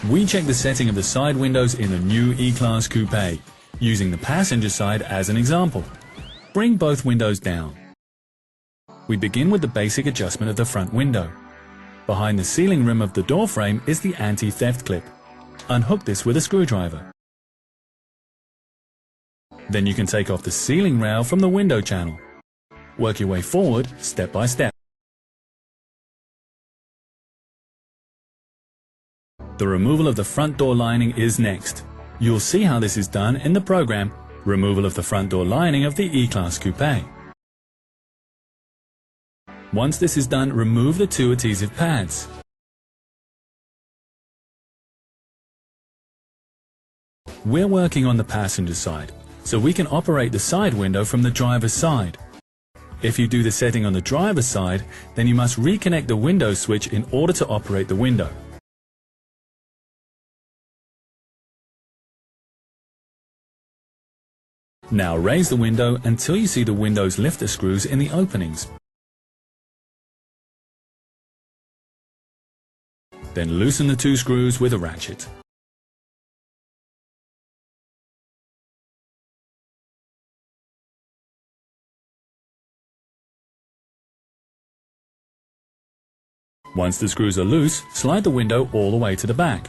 We check the setting of the side windows in the new E-Class Coupé, using the passenger side as an example. Bring both windows down. We begin with the basic adjustment of the front window. Behind the ceiling rim of the door frame is the anti-theft clip. Unhook this with a screwdriver. Then you can take off the ceiling rail from the window channel. Work your way forward step by step. The removal of the front door lining is next. You'll see how this is done in the program Removal of the Front Door Lining of the E-Class Coupé. Once this is done, remove the two adhesive pads. We're working on the passenger side, so we can operate the side window from the driver's side. If you do the setting on the driver's side, then you must reconnect the window switch in order to operate the window. Now raise the window until you see the window's lifter screws in the openings. Then loosen the two screws with a ratchet. Once the screws are loose, slide the window all the way to the back.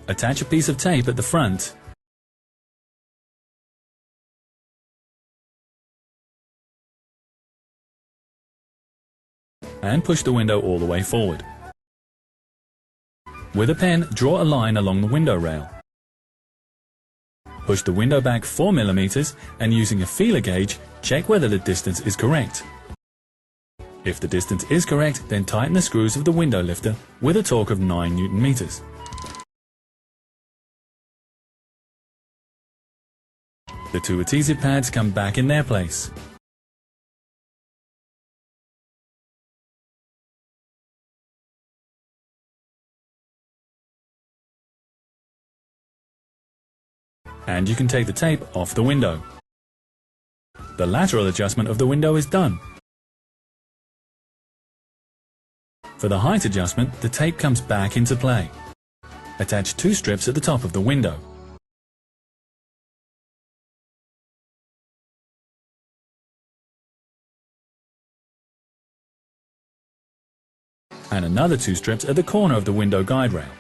Attach a piece of tape at the front. And push the window all the way forward. With a pen, draw a line along the window rail. Push the window back 4 mm and using a feeler gauge, check whether the distance is correct. If the distance is correct, then tighten the screws of the window lifter with a torque of 9 Nm. The two adhesive pads come back in their place. And you can take the tape off the window. The lateral adjustment of the window is done. For the height adjustment, the tape comes back into play. Attach two strips at the top of the window. And another two strips at the corner of the window guide rail.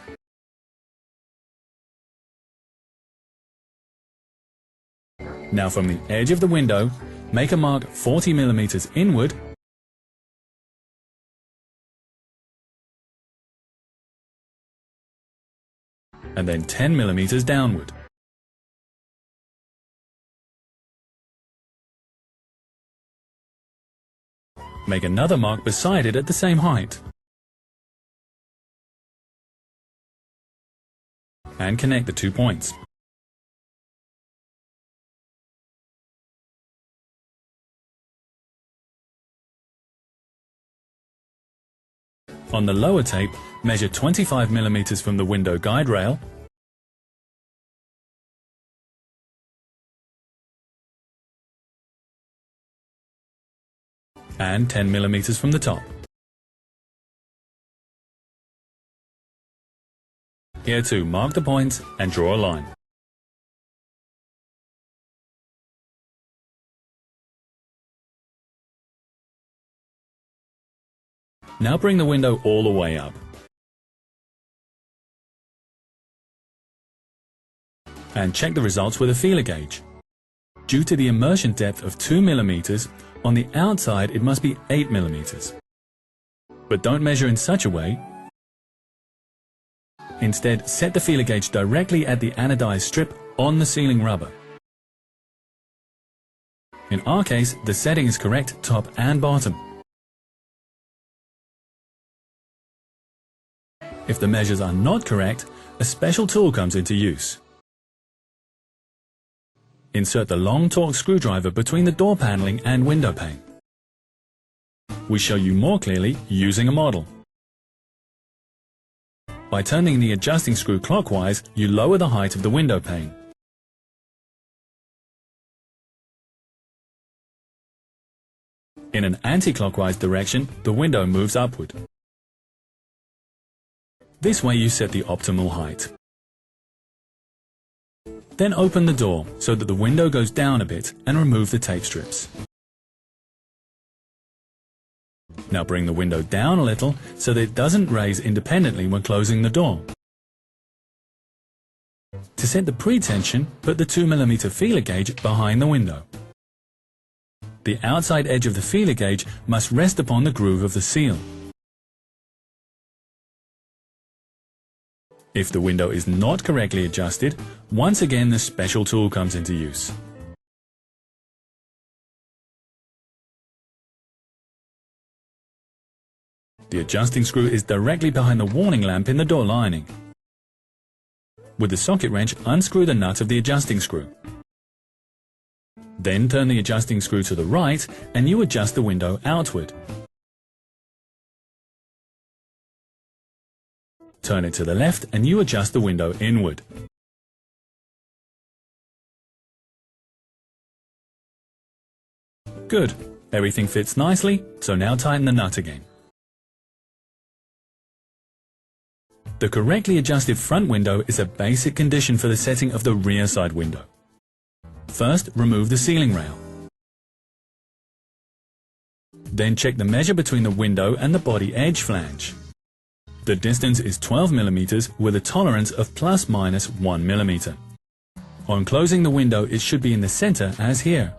Now from the edge of the window, make a mark 40 mm inward and then 10 mm downward. Make another mark beside it at the same height. And connect the 2 points. On the lower tape, measure 25 mm from the window guide rail and 10 mm from the top. Here too, mark the points and draw a line. Now bring the window all the way up. And check the results with a feeler gauge. Due to the immersion depth of 2 mm, on the outside it must be 8 mm. But don't measure in such a way. Instead, set the feeler gauge directly at the anodized strip on the sealing rubber. In our case, the setting is correct top and bottom. If the measures are not correct, a special tool comes into use. Insert the long torque screwdriver between the door paneling and window pane. We show you more clearly using a model. By turning the adjusting screw clockwise, you lower the height of the window pane. In an anti-clockwise direction, the window moves upward. This way you set the optimal height. Then open the door so that the window goes down a bit and remove the tape strips. Now bring the window down a little so that it doesn't raise independently when closing the door. To set the pre-tension, put the 2mm feeler gauge behind the window. The outside edge of the feeler gauge must rest upon the groove of the seal. If the window is not correctly adjusted, once again the special tool comes into use. The adjusting screw is directly behind the warning lamp in the door lining. With the socket wrench, unscrew the nut of the adjusting screw. Then turn the adjusting screw to the right and you adjust the window outward. Turn it to the left and you adjust the window inward. Good. Everything fits nicely, so now tighten the nut again. The correctly adjusted front window is a basic condition for the setting of the rear side window. First, remove the ceiling rail. Then check the measure between the window and the body edge flange. The distance is 12 mm with a tolerance of plus minus 1 mm. On closing the window, it should be in the center as here.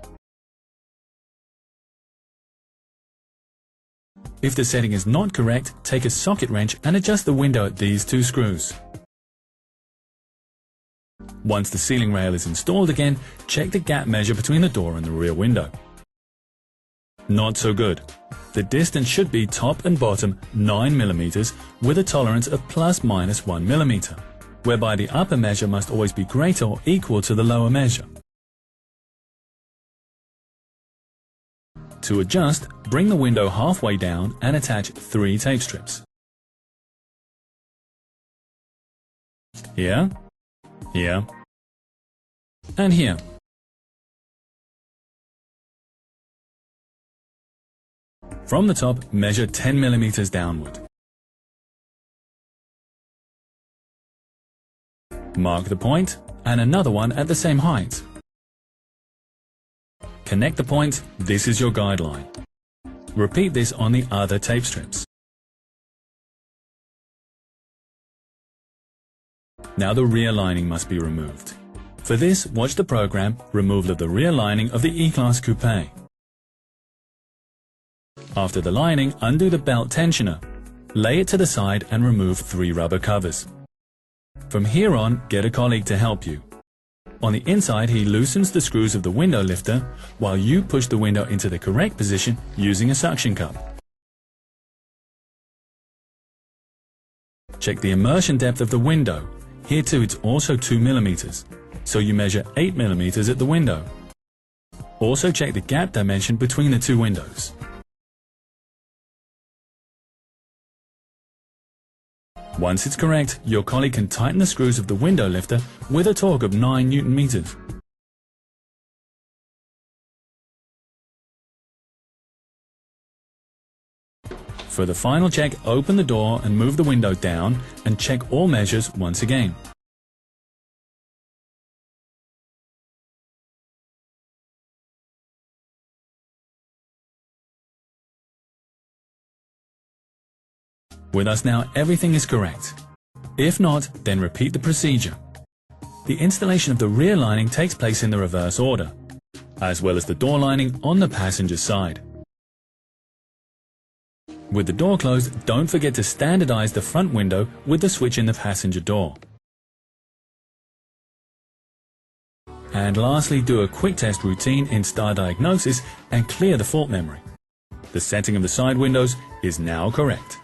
If the setting is not correct, take a socket wrench and adjust the window at these two screws. Once the ceiling rail is installed again, check the gap measure between the door and the rear window. Not so good. The distance should be top and bottom 9 mm with a tolerance of plus minus 1 mm, whereby the upper measure must always be greater or equal to the lower measure. To adjust, bring the window halfway down and attach 3 tape strips. Here, here, and here. From the top, measure 10 mm downward. Mark the point, and another one at the same height. Connect the point, this is your guideline. Repeat this on the other tape strips. Now the rear lining must be removed. For this, watch the program Removal of the Rear Lining of the E-Class Coupé. After the lining, undo the belt tensioner. Lay it to the side and remove 3 rubber covers. From here on, get a colleague to help you. On the inside, he loosens the screws of the window lifter while you push the window into the correct position using a suction cup. Check the immersion depth of the window. Here too it's also 2 mm, so you measure 8 mm at the window. Also check the gap dimension between the 2 windows. Once it's correct, your colleague can tighten the screws of the window lifter with a torque of 9 Nm. For the final check, open the door and move the window down and check all measures once again. With us now, everything is correct. If not, then repeat the procedure. The installation of the rear lining takes place in the reverse order, as well as the door lining on the passenger side. With the door closed, don't forget to standardize the front window with the switch in the passenger door. And lastly, do a quick test routine in Star Diagnosis and clear the fault memory. The setting of the side windows is now correct.